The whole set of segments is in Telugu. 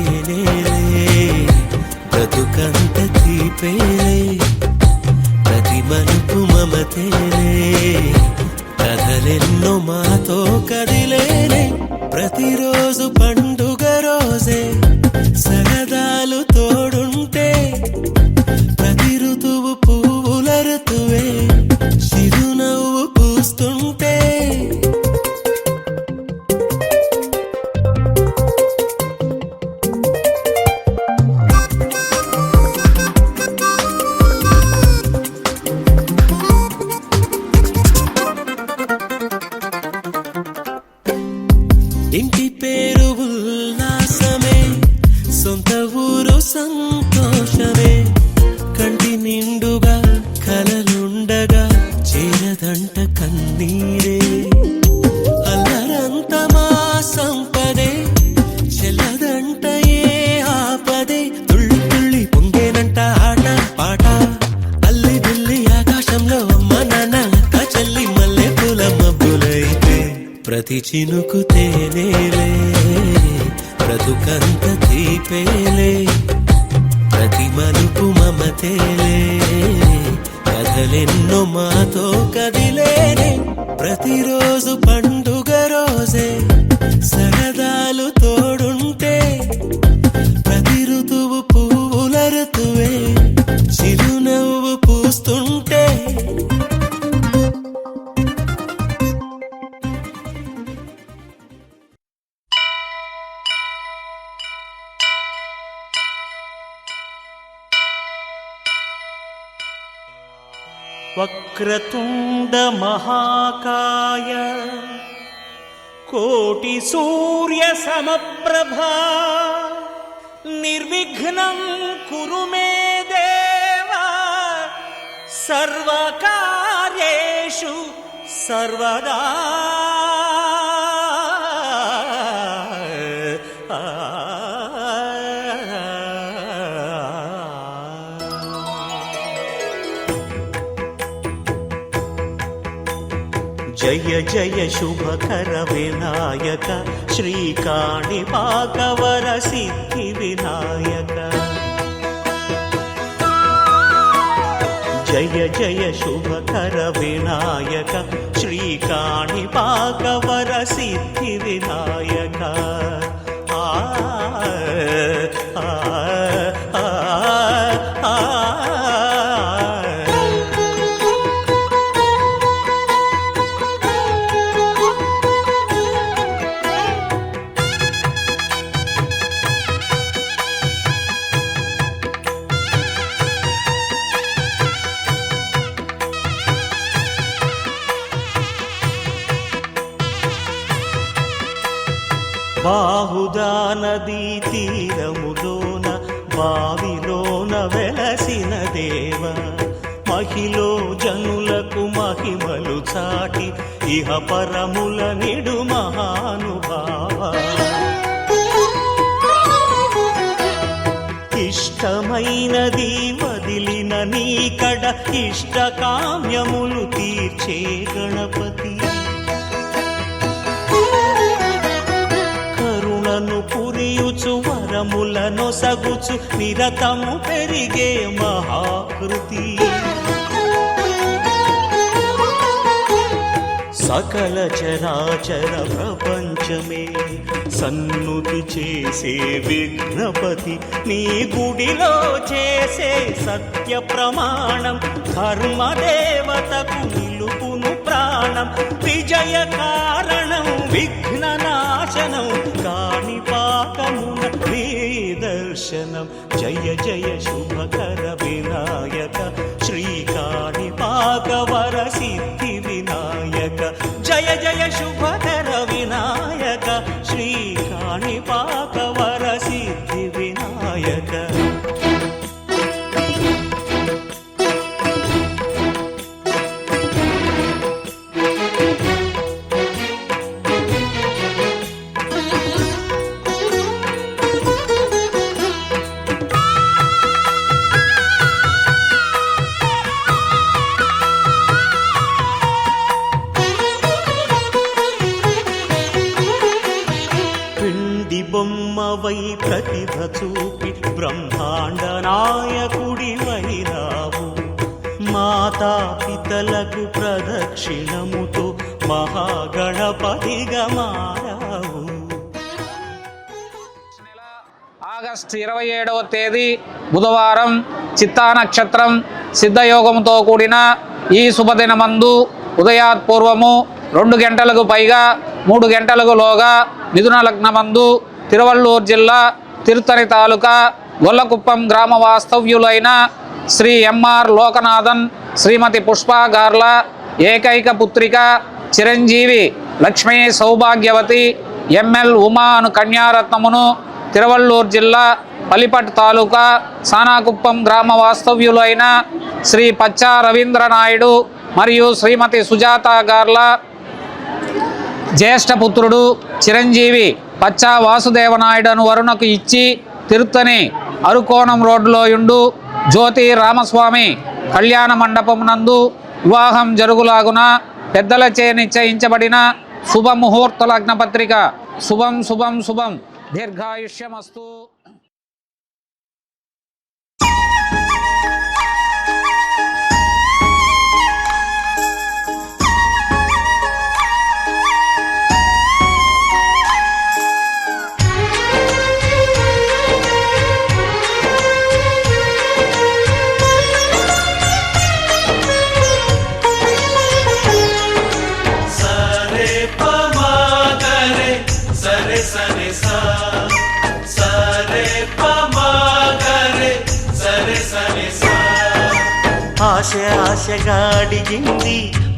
తేనేలే, బ్రతుకంత తీపేలే, ప్రతి మలుపు మమతేలే, కథలెన్నో మాతో కదిలేలే, ప్రతిరోజు పండుగ రోజే, సరదాలు తోడుంటే, ప్రతి ఋతువు పువ్వుల ఋతువే, చిరునవ్వు పూస్తుంటే. ఇంటి పేరు ఉల్లాసమే, సొంత ఊరు సంతోషమే, కంటి నిండుగా కలలుండగా చేరదంట కన్నీరే, అల్లరంత మా సంపదే, చెల్లదంట ఏ ఆపదే, తుళ్ళి తుళ్ళి పొంగేనంట ఆట పాట, అల్లి బిల్లి ఆకాశంలో అమ్మ నాన్న అక్క చెల్లి మల్లె పూల మబ్బులైతే, ప్రతి చినుకు తేనేలే, బ్రతుకంత తీపేలే, ప్రతి మలుపు మమతేలే, కథలెన్నో మాతో కదిలేనే, ప్రతిరోజు పండుగ రోజే, సరదాలు తోడుంటే, ప్రతి ఋతువు పువ్వుల ఋతువే, చిరునవ్వు పూస్తుంటే. వక్రతుండ మహాకాయ కోటి సూర్య సమప్రభా నిర్విఘ్నం కురు మే దేవా సర్వకార్యేషు సర్వదా. జయ జయ శుభకర వినాయక శ్రీకాణిపాకవర సిద్ధి వినాయక. జయ జయ శుభకర వినాయక శ్రీకాణిపాకవర సిద్ధి వినాయక. ఆ ఆ ఆ ఆ బాహుదా నదీ తీరములోన బావిలోన వెలసిన దేవ, మహిలో జనులకు మహిమలు చాటి ఇహ పరముల నిడు మహానుభావ. ఇష్టమైనది వదిలిన నీకడ ఇష్టకామ్యములు తీర్చే గణపతి, కరుణను పురియుచు వరములను సగుచు నిరతము పెరిగే మహాకృతి. సకల చరాచర ప్రపంచమే సన్నుతి చేసే విఘ్నపతి, నీ గుడిలో చేసే సత్య ప్రమాణం ధర్మదేవతకు నిలుపును ప్రాణం. విజయ కారణం విఘ్న నాశనం కాణిపాకమున నీ దర్శనం. జయ జయ శుభకర వినాయక శ్రీకాణిపాకవర సిద్ధి వినాయక. జయ జయ శుభకర వినాయక శ్రీకాణిపాకవర సిద్ధి వినాయక. బొమ్మవై ప్రతిభ చూపి బ్రహ్మాండ నాయకుడివైనావు. మాతా పితలకు ప్రదక్షిణముతో మహాగణపతిగా మారావు. ఆగస్టు 27వ తేదీ బుధవారం చిత్తా నక్షత్రం సిద్ధయోగంతో కూడిన ఈ శుభదినమందు ఉదయాత్పూర్వము 2 గంటలకు పైగా 3 గంటలకు లోగా మిథున లగ్నమందు తిరువళ్ళూరు జిల్లా తిరుత్తని తాలూకా గొల్లకుప్పం గ్రామ వాస్తవ్యులైన శ్రీ ఎంఆర్ లోకనాథన్ శ్రీమతి పుష్పా గార్ల ఏకైక పుత్రిక చిరంజీవి లక్ష్మీ సౌభాగ్యవతి ఎంఎల్ ఉమా అను కన్యారత్నమును తిరువళ్ళూరు జిల్లా పల్లిపట్ తాలూకా సానాకుప్పం గ్రామ వాస్తవ్యులైన శ్రీ పచ్చా రవీంద్రనాయుడు మరియు శ్రీమతి సుజాత గార్ల జ్యేష్ఠపుత్రుడు చిరంజీవి పచ్చా వాసుదేవనాయుడు అను వరుణకు ఇచ్చి తిరుత్తని అరుకోణం రోడ్డులో యుండు జ్యోతి రామస్వామి కళ్యాణ మండపం నందు వివాహం జరుగులాగున పెద్దలచే నిశ్చయించబడిన శుభముహూర్త లగ్నపత్రిక. శుభం శుభం శుభం. దీర్ఘాయుష్యమస్తు. ఆశగా అడిగింది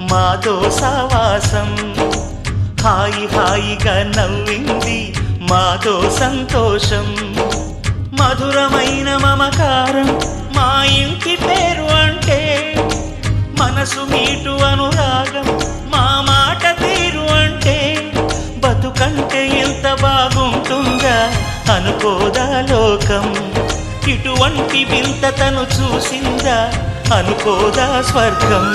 మాతో సావాసం, హాయి హాయిగా నవ్వింది మాతో సంతోషం. మధురమైన మమకారం మా ఇంటి పేరు అంటే, మనసు మీటు అనురాగం మా మాట తీరు అంటే, బతుకంటే ఎంత బాగుంటుందా అనుకోదా లోకం. ఇటువంటి వింత తను చూసిందా అనుకోదా స్వర్గం.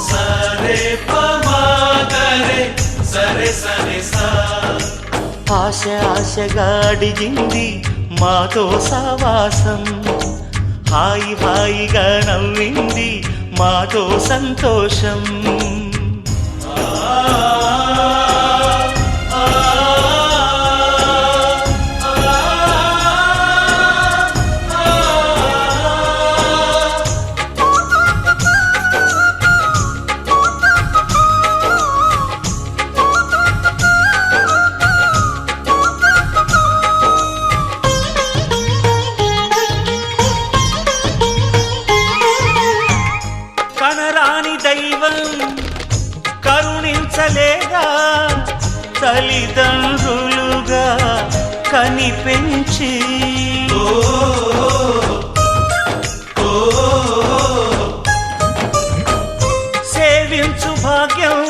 సరే పమాగరే సరే సరే సా. ఆశగా అడిగింది మాతో సావాసం, హాయి హాయిగా నవ్వింది మాతో సంతోషం. దైవం కరుణించలేదా తల్లిదండ్రులుగా కనిపెంచి, సేవించు భాగ్యం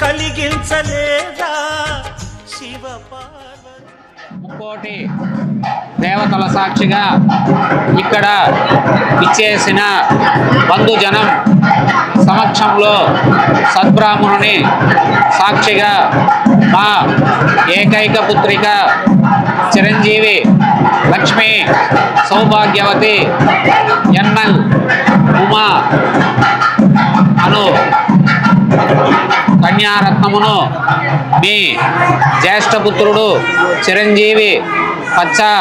కలిగించలేదా శివ పార్వతి. ముక్కోటి దేవతల సాక్షిగా ఇక్కడ ఇచ్చేసిన బంధుజనం సమక్షంలో సద్బ్రాహ్మణుని సాక్షిగా మా ఏకైక పుత్రిక చిరంజీవి లక్ష్మీ సౌభాగ్యవతి ఎన్ఎల్ ఉమా అను కన్యారత్నమును మీ జ్యేష్ఠపుత్రుడు చిరంజీవి పచ్చా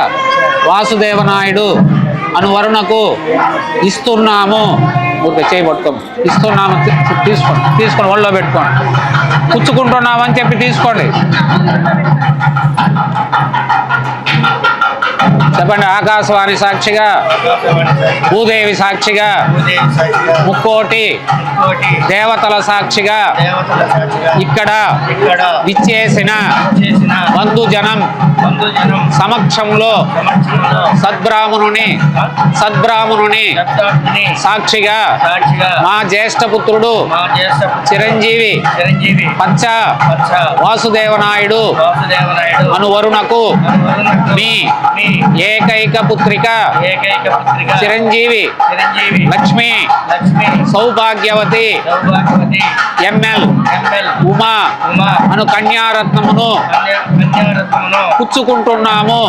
వాసుదేవనాయుడు అను వరుణకు ఇస్తున్నాము. చేయబట్టుకోము, ఇస్తున్నాము, తీసుకొని ఒళ్ళో పెట్టుకోండి. పుచ్చుకుంటున్నామని చెప్పి తీసుకోండి. చెప్పండి. ఆకాశవాణి సాక్షిగా, భూదేవి సాక్షిగా, ముక్కోటి దేవతల సాక్షిగా ఇక్కడ విచ్చేసిన బంధుజనం సమక్షంలో సద్బ్రాహ్మణుని సాక్షిగా మా జ్యేష్ఠపుత్రుడు చిరంజీవి పచ్చా వాసుదేవనాయుడు అను వరుణకు మీ ఏకైక పుత్రిక చిరంజీవి లక్ష్మి సౌభాగ్యవతి ఎంఎల్ ఉమా అను కన్యారత్నమును పుచ్చుకుంటున్నాము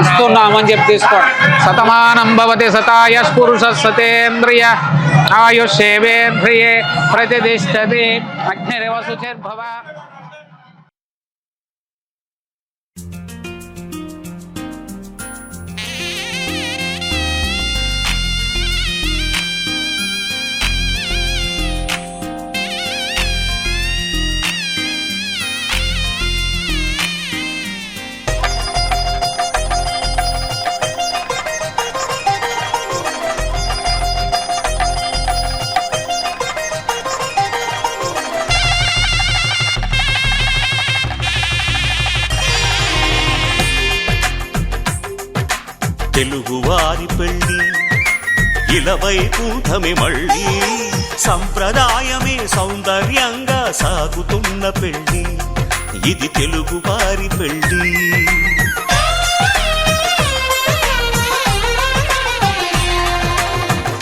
ఇస్తున్నామని చెప్పి తీసుకోండి. శతమానం భవతి శతాయః పురుషः సతేంద్రియ ఆయుష్యేవేంద్రియే ప్రతిష్టతి అగ్నిరేవ శుచిర్భవ. తెలుగువారి పెళ్ళి ఇలవైకుంఠమే మళ్ళీ సంప్రదాయమే సౌందర్యంగా సాగుతున్న పెళ్ళి ఇది తెలుగువారి పెళ్ళి.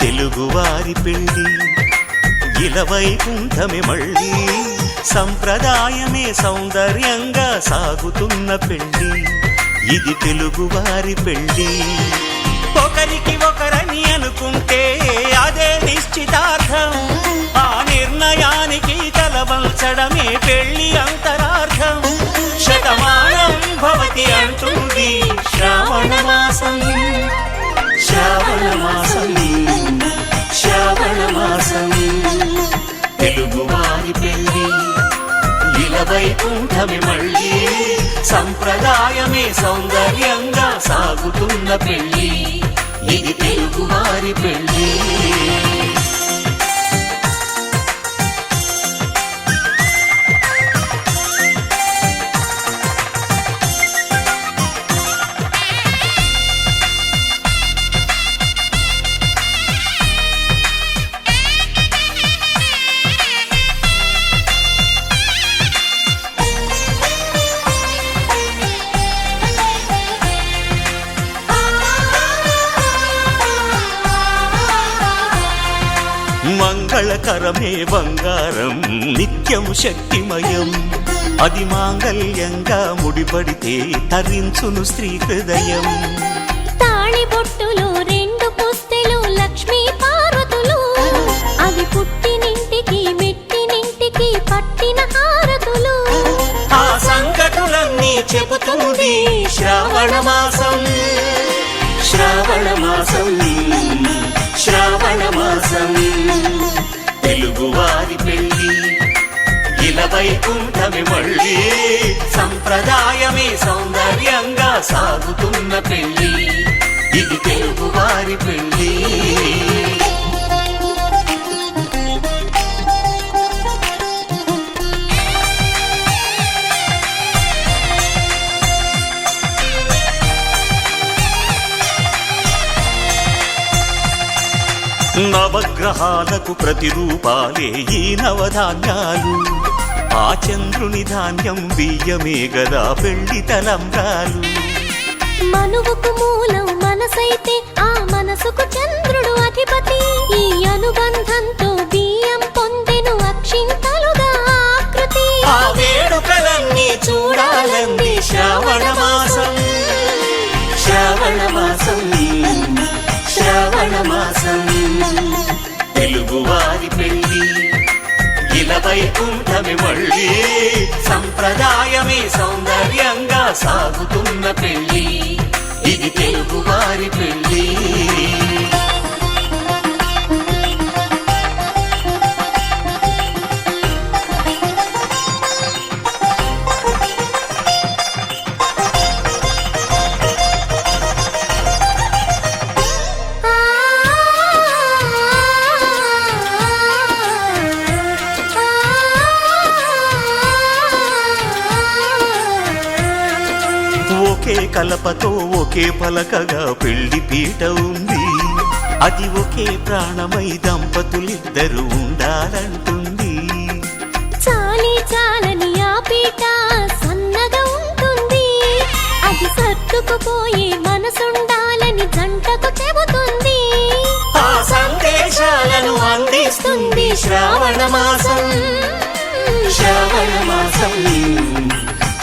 తెలుగువారి పెళ్ళి ఇలవైకుంఠమే మళ్ళీ సంప్రదాయమే సౌందర్యంగా సాగుతున్న పెళ్ళి ఇది తెలుగువారి పెళ్ళి. ఒకరికి ఒకరని అనుకుంటే అదే నిశ్చితార్థం, ఆ నిర్ణయానికి తలవంచడమే పెళ్ళి అంతరార్థం. శతమానం భవతి అంటుంది శ్రావణ మాసం, శ్రావణ మాసం, శ్రావణ మాసం. తెలుగువారి పెళ్ళి ఇలవైకుంఠమే మళ్ళీ సంప్రదాయమే సౌందర్యంగా సాగుతున్న పెళ్ళి ఇది తెలుగువారి పెళ్ళి. మంగళకరమే బంగారం నిత్యం శక్తిమయం, అది మాంగళ్యంగా ముడిపడితే తరించును స్త్రీ హృదయం. తాళిబొట్టులు రెండు పుస్తెలు లక్ష్మీ పార్వతులు, అవి పుట్టినింటికి మెట్టినింటికి పట్టిన హారతులు. ఆ సంకటులన్నీ చెబుతుంది శ్రావణ మాసం, శ్రావణ మాసం, శ్రావణ మాసం. తెలుగువారి పెళ్ళి ఇలవైకుంఠమే మళ్ళీ సంప్రదాయమే సౌందర్యంగా సాగుతున్న పెళ్ళి ఇది తెలుగువారి పెళ్ళి. నవగ్రహాలకు ప్రతిరూపాలే ఈ నవధాన్యాలు, ఆ చంద్రుని ధాన్యం బియ్యమే గదా పెళ్లి తలంబ్రాలు. మనువుకు మూలం మనసైతే ఆ మనసుకు చంద్రుడు అధిపతి, ఈ అనుబంధంతో బియ్యం పొందెను అక్షింతలుగా ఆకృతి. ఆ వేడుకలన్నీ చూడాలంది శ్రావణ మాసం, శ్రావణ మాసం, శ్రావణ మాసం. తెలుగువారి పెళ్ళి ఇలవైకుంఠమే మళ్ళీ సంప్రదాయమే సౌందర్యంగా సాగుతున్న పెళ్ళి ఇది తెలుగువారి పెళ్ళి. ఒకే కలపతో ఒకే పలకగా పెళ్లి పీట ఉంది, అది ఒకే ప్రాణమై దంపతులిద్దరు ఉండాలంటుంది. చాలి చాలని ఆ పీట సన్నగా ఉంటుంది, అది సర్దుకుపోయే మనసుండాలంటుంది. ఇది శ్రావణ మాసం శ్రావణ మాసం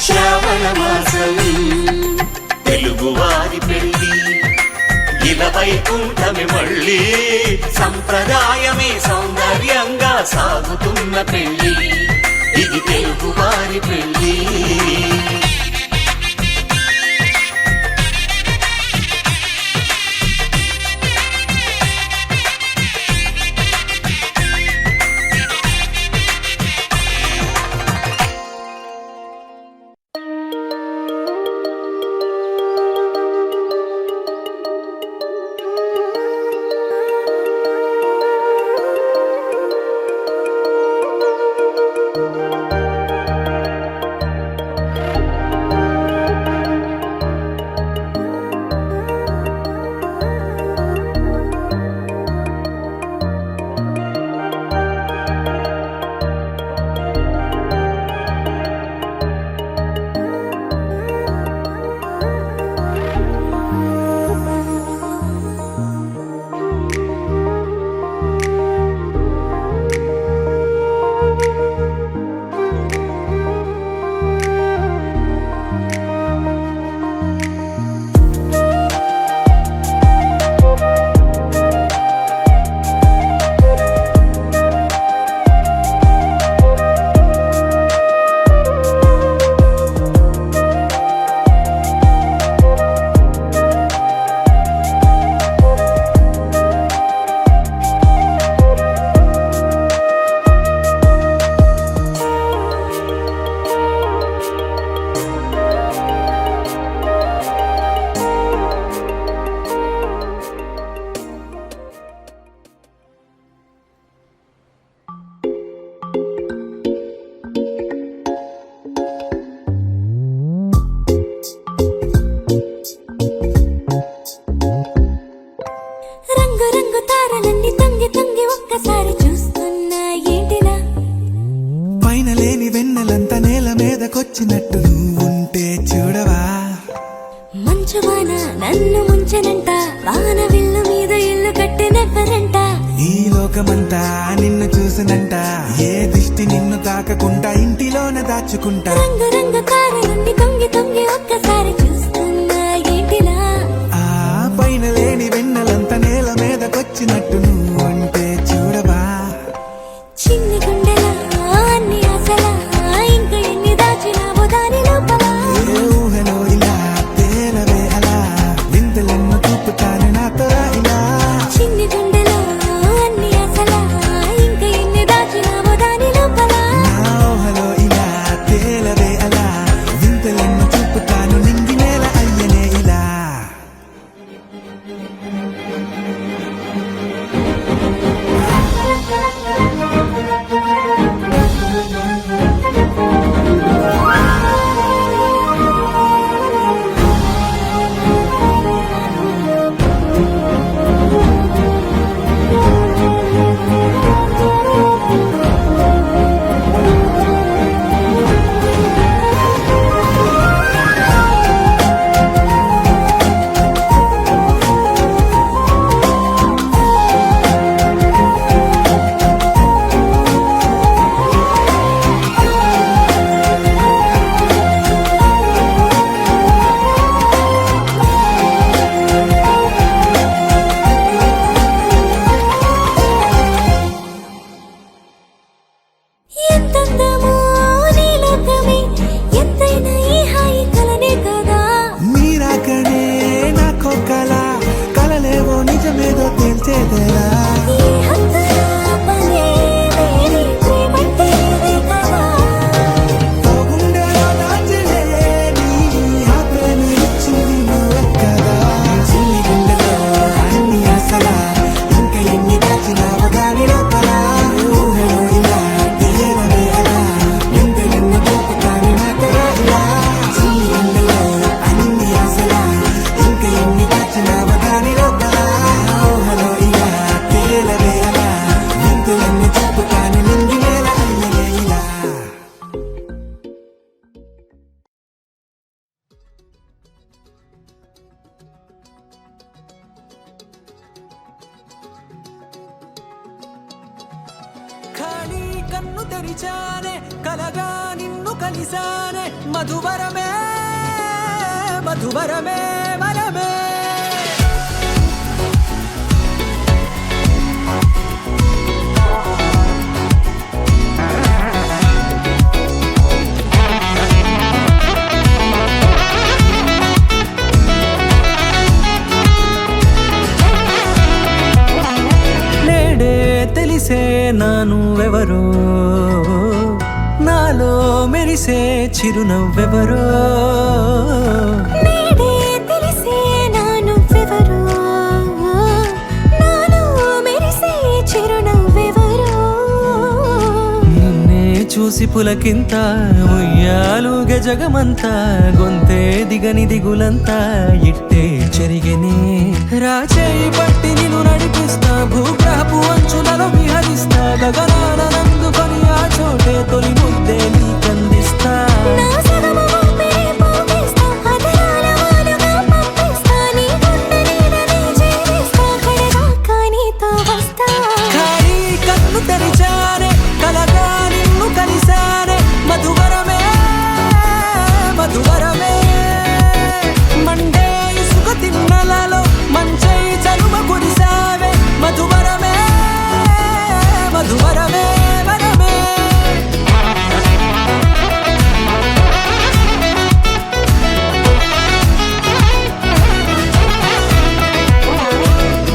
శ్రావణ మాసం తెలుగువారి పెళ్లి ఇలా వైకుంఠమే మళ్ళీ సంప్రదాయమే సౌందర్యంగా సాగుతున్న పెళ్లి ఇది తెలుగువారి పెళ్లి వచ్చినట్టు నువ్వుంటే చూడవా మంచువాన నన్ను ముంచనంట వాన విల్లు మీద ఇల్లు కట్టినెవ్వరంట ఈ లోకమంతా నిన్ను చూసనంట ఏ దిష్టి నిన్ను తాకకుండా ఇంటిలోన దాచుకుంటా రంగు రంగు కారులన్నీ తొంగి తొంగి ఒక్కసారి చూస్తున్నా ఏంటిలా ఆ పైన లేని వెన్నెలంతా నేల మీదకొచ్చినట్టు నువ్వుంటే చూడవా చిన్ని గుండెలా అన్ని ఆశలా ఇంకా ఎన్ని దాచినావో దాని లోపల ఏ ఊహలో ఇలా తేలవే అలా వింతలెన్నో చూపుతాను నాతో ఇలా చిన్ని గుండెలో అన్ని ఆశలా ఇంకా ఎన్ని దాచినావో దాని లోపల నా ఊహలో ఇలా తేలవే అలా వింతలెన్నో కన్ను తెరిచానే కలగా నిన్ను కలిసానే మధువరమే మధువరమే వరమే తెలిసే నానువెవరో నాలో మెరిసే చిరునవ్వెవరో నేడే తెలిసే నానువెవరో నాలో మెరిసే చిరునవ్వెవరో నిన్నే చూసి పులకింత ఉయ్యాలుగ జగమంతా గొంతే దిగని దిగులంతా ఇట్టే చెరిగనే రాచేయి పట్టి నిన్ను నడిపిస్తా భూగ్రహపు అంచులలో విహరిస్తా గగనాన నందుకొని ఆ చోటే తొలి ముద్దే నీకందిస్తా నా సగము ఊపిరి పోగిస్తా అదరాల వాలుగా పంపిస్తా నీ గుండె నీడనే చేరిస్తా కడదాకా నీతో వస్తా ఖాళీ కన్ను తెరిచానే కలగా నిన్ను కలిసానే మధువరమే మధువరమే మండే ఇసుక తిన్నలలో మంచై చలువ కురిసావే మధువరమే మధువరమే వరమే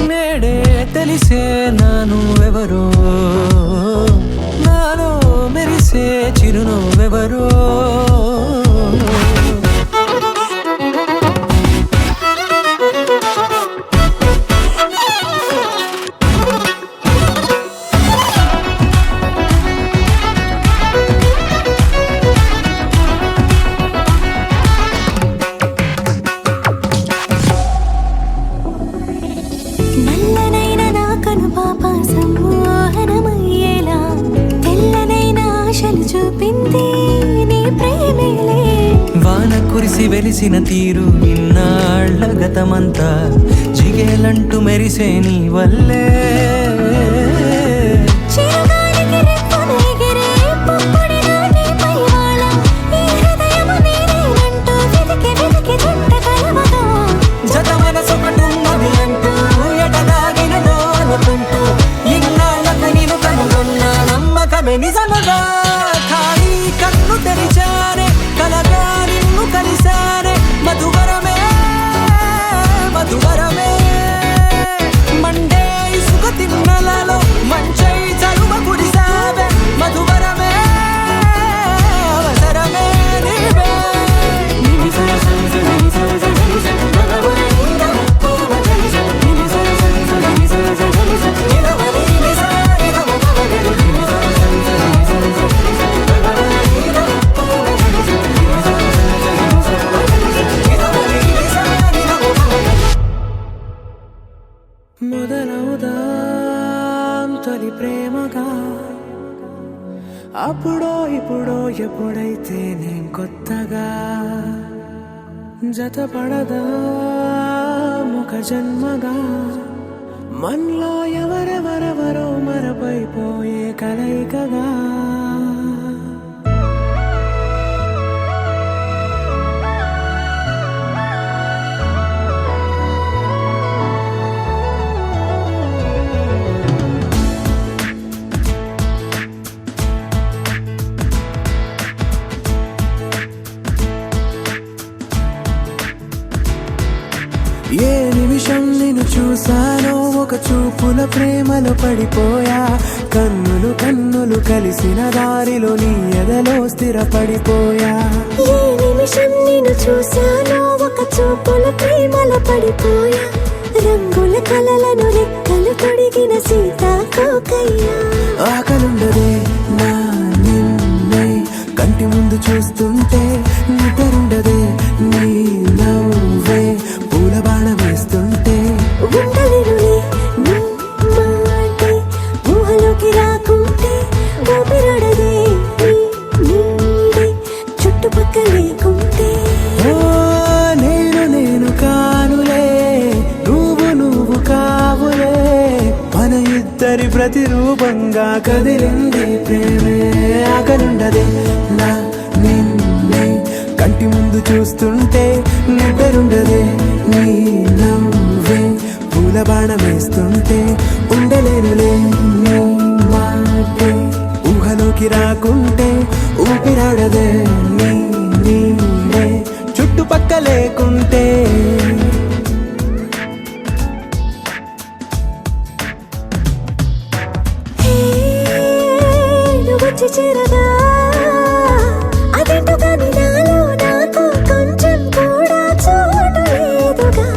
నేడే తెలిసే నానువెవరో నాలో మెరిసే చిరునవ్వెవరో నల్లనైన నా కను పాప సమ్మోహనమయ్యేలా తెల్లనైన ఆశలు చూపింది నీ ప్రేమేలే వాన కురిసి వెలిసిన తీరు ఇన్నాళ్ళ గతమంతా జిగేలంటూ మెరిసే నీ వల్లే చిరుగాలికి రెప్పన ఎగిరే పుప్పొడిన నీ పైవాళ ఈ హృదయము నీదేనంటూ వెతికి వెతికి జంట కలవగా జత మనసొకటున్నది అంటూ ఎటదాగినదో అనుకుంటూ ఇన్నాళ్ళకు నేను కనుగొన్నా నమ్మకమే నిజముగా ఖాళీ కన్ను తెరిచానే కలగా నిన్ను కలిసానే మధువరమే మధువరమే మండే ఇసుక తిన్నలలో మంచై చలువ కురిసావే మధువరమే అవసరమే నీవే మొదలవుదాం తొలి ప్రేమగా అప్పుడో ఇప్పుడో ఎప్పుడైతే నేను కొత్తగా జతపడదా ఒక జన్మగా మనలో ఎవరెవరెవరో మరపైపోయే కలయికగా ఏ నిమిషం నిన్ను చూసానో ఒక చూపుల ప్రేమలో పడిపోయా కన్నులు కన్నులు కలిసిన దారిలో నీ ఎదలో స్థిరపడిపోయా ఏ నిమిషం నిన్ను చూశానో ఒక చూపుల ప్రేమలో పడిపోయా రంగుల కలలను రెక్కలు తొడిగిన సీతాకోకయ్యా ఆకలుండదే నా నిన్నే కంటి ముందు చూస్తుంటే నిద్రుండదే నీ నవ్వే పూల బాణ వేస్తుంటే ఉండలేనులే నీ మాటే ఊహలోకి రాకుంటే ఊపిరాడదే నీ నీడే చుట్టుపక్కల లేకుంటే ఓ నేను కానులే నువ్వు కావులే మన ఇద్దరి ప్రతిరూపంగా కదిలింది ప్రేమే ఆకలుండదే నా నిన్నే కంటి ముందు చూస్తుంటే నిద్రుండదే నీ నవ్వే పూల బాణం వేస్తుంటే ఉండలేనులే నీ మాటే ఊహలోకి రాకుంటే ఊపిరాడదే నీ నీడే చుట్టుపక్క లేకుంటే వచ్చి చేరగా అదేంటో కానీ నాలో నాకు కొంచెం కూడా చోటు లేదుగా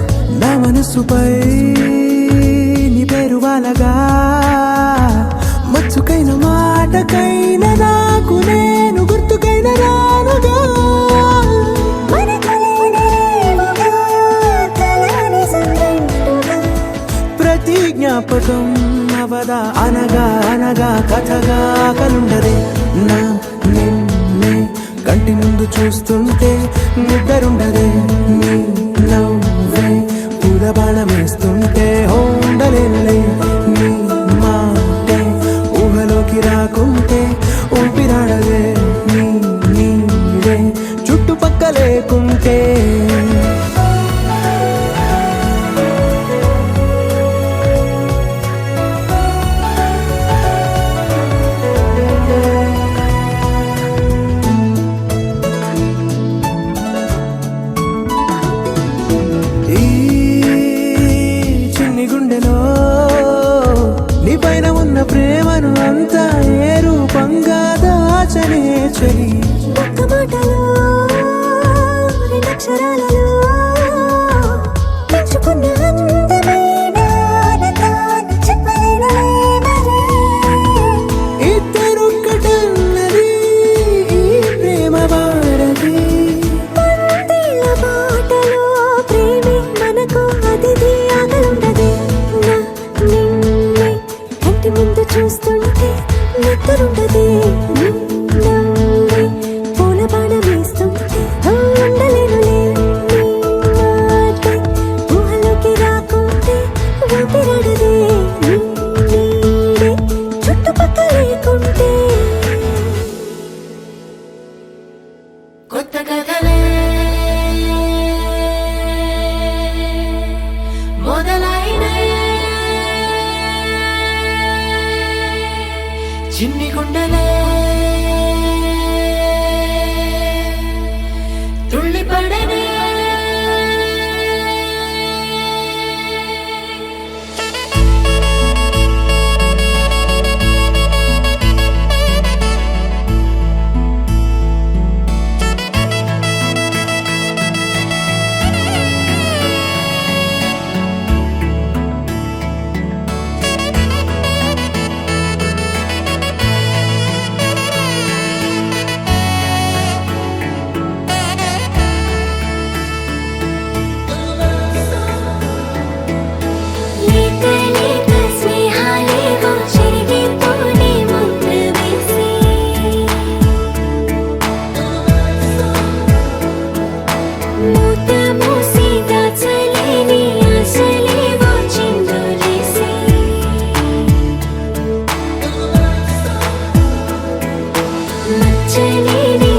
నా మనసుపై నీ పేరు వాలగా మచ్చుకైన మాటకైన నాకు నేను గుర్తుకైన రానుగా ప్రతి జ్ఞాపకం అవదా అనగా అనగా కథగా కలుండదే నా నిన్నే కంటి ముందు చూస్తుంటే నిద్రుండదే నీ నవ్వే పూల బాణం వేస్తుంటే ఉండలేనులే నీ మాటే ఊహలోకి రాకుంటే ఊపిరాడదే నీ నీడే చుట్టుపక్క లేకుంటే ప్రేమను అంతా ఏ రూపంగా దాచనే చెలి ఒక్క మాటలో రెండక్షరాలలో పెంచుకున్న అందమైన ఆనందాన్ని చెప్పలేనులే మరి. ఇద్దరొక్కటన్నది ఈ ప్రేమ వారది పందిళ్ళ బాటలో ప్రేమే మనకు అతిథి ఆగలుండదే నా నిన్నే కంటి ముందు చూస్తుంటే నిద్రుండదే నవ్వే పూల బాణం వేస్తుంటే ఉండలేనులే నీ మాటే ఊహలోకి రాకుంటే ఊపిరాడదే నీ నీడే చుట్టుపక్క లేకుంటే కొత్త కథలే చిన్ని గుండెలే తుళ్ళిపడనే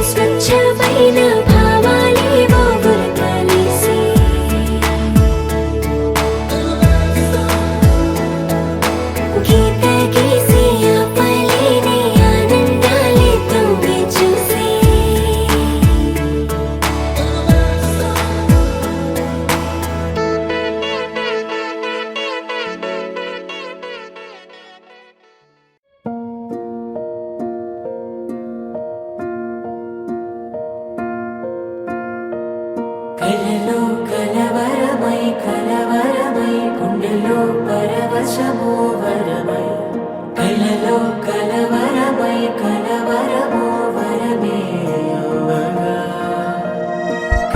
స్వచ్ఛమైన భావాలేవో గురకలేసి గీత గీసి ఆపలేని ఆనందాలే తొంగి చూసి కలలో కలవరమై కలవరమై గుండెలో పరవశమో వరమై కలలో కలవరమై కలవరమో వరమే అవ్వగా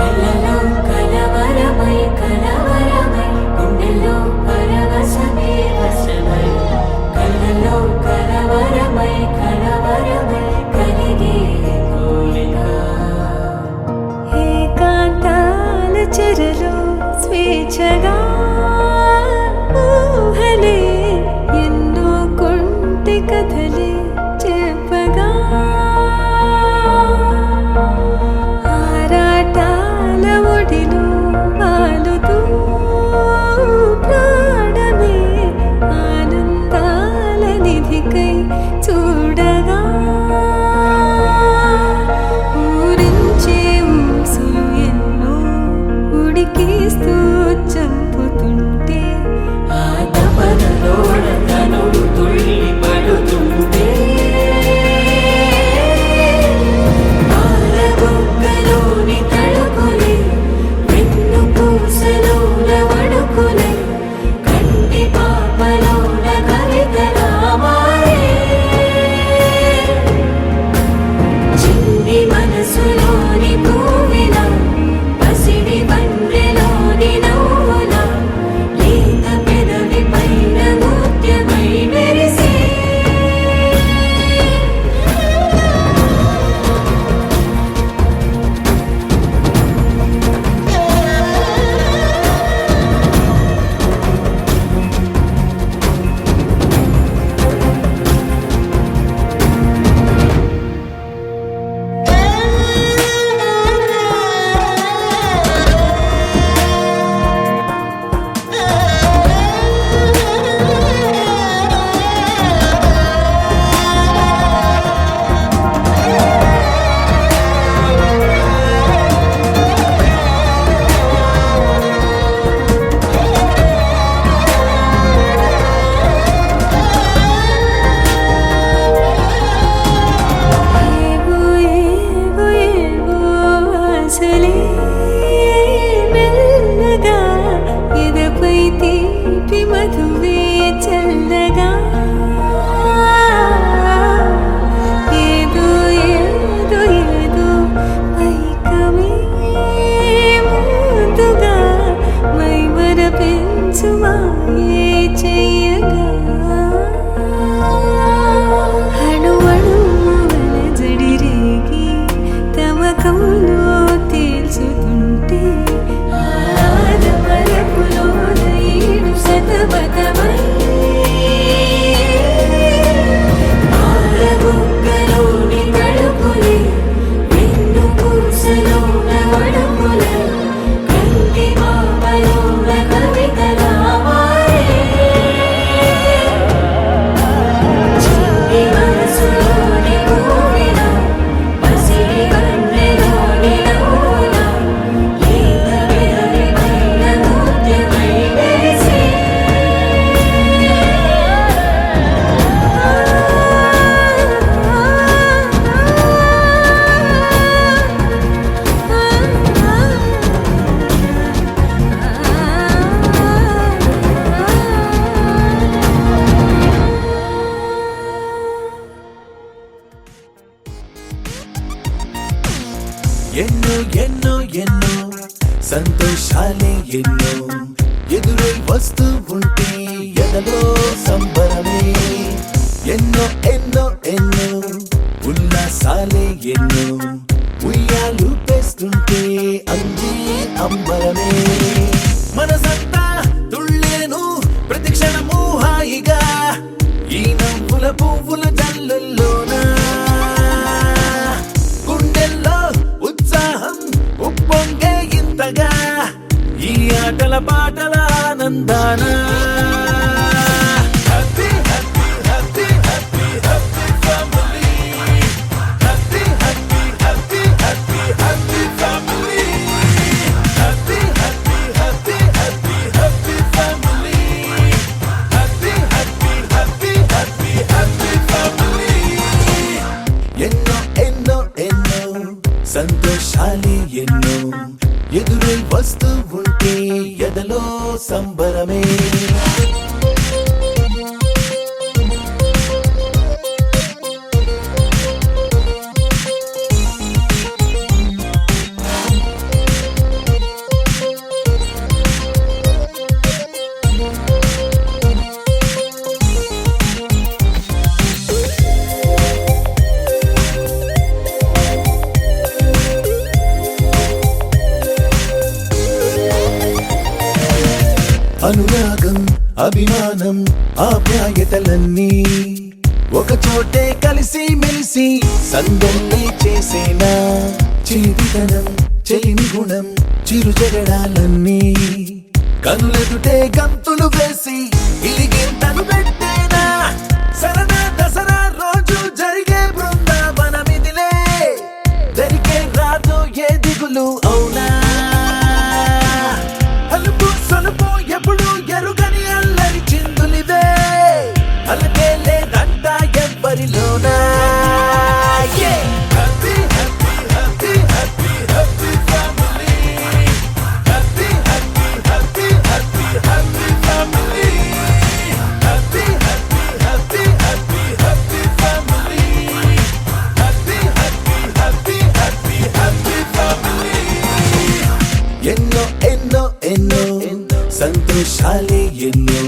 కలలో కలవరమై కలవరమై గుండెలో పరవశమే వశమై కలలో కలవరమై కలవరమై కలిగే కోరిక ఏకాంతాల చెరలో స్వేచ్ఛగా ఊహలే ఎన్నో కొండ వస్తూ ఉంటే ఎదలో సంబరమే. ఎన్నో ఎన్నో ఎన్నో ఉల్లాసాలే ఎన్నో ఉయ్యాలు పేస్తుంటే అందే అంబరమే. మనసంతా తుళ్ళేను ప్రతి క్షణము హాయిగా ఈ నవ్వుల పువ్వుల జల్లుల్లోనా. గుండెల్లో ఉత్సాహం ఉప్పొంగే ఇంతగా ఈ ఆటల పాటల ఆనందానా. Happy happy happy happy happy family. Happy happy happy happy happy family. Happy happy happy happy happy family. Happy happy happy happy happy family. ఎన్నో ఎన్నో ఎన్నో సంతోషాలే ఎన్నో ఎదురై వస్తూ ఉంటే ఎదలో సంబరమే. అనురాగం అభిమానం ఆప్యాయతలన్నీ ఒక చోటే కలిసి మెలిసి సందల్లే చేసేనా. చిలిపితనం చెలిమి గుణం చిరు జగడాలన్నీ కనులెదుటే గంతులు వేసి ఇలిగింతలు పెట్టేనా. సరదా దసరా రోజు జరిగే బృందావనమిదిలే జరిగే రాదు ఏ దిగులు అవునా. అలుపు సొలుపు ఎప్పుడు ఎరుగని అల్లరి చిందులివే అలకే లేదంట ఎవ్వరిలోనా. Happy happy happy happy happy family. Happy happy happy happy happy family. Happy happy happy happy happy family. Happy happy happy happy happy family. ఎన్నో ఎన్నో ఎన్నో సంతోషాలే ఎన్నో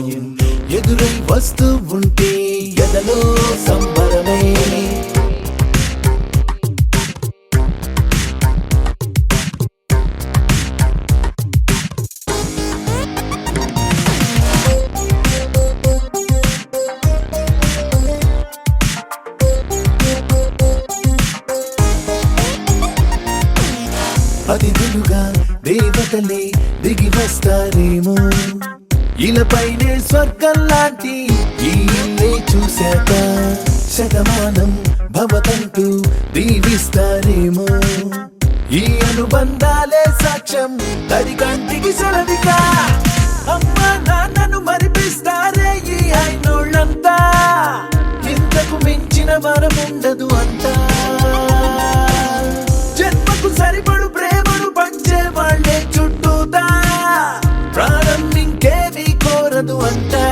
ఎదురై వస్తూ ఉంటే ఎదలో సంబరమే. అతిథులుగా దేవతలే దిగి వస్తారేమో ఇలపైనే స్వర్గం లాంటి ఈ ఇల్లే చూశాక శతమానం భవతంటూ దీవిస్తారేమో. ఈ అనుబంధాలే సాక్ష్యం తడి కంటికి సెలవిగా అమ్మ నాన్నను మరిపిస్తారే ఈ అయినోళ్ళంతా. ఇంతకు మించిన వరముండదు అంతా. జన్మకు సరిపడు ప్రేమను పంచే వాళ్ళే చుట్టూతా ప్రాణం ఇంకేమీ కోరదు అంటా.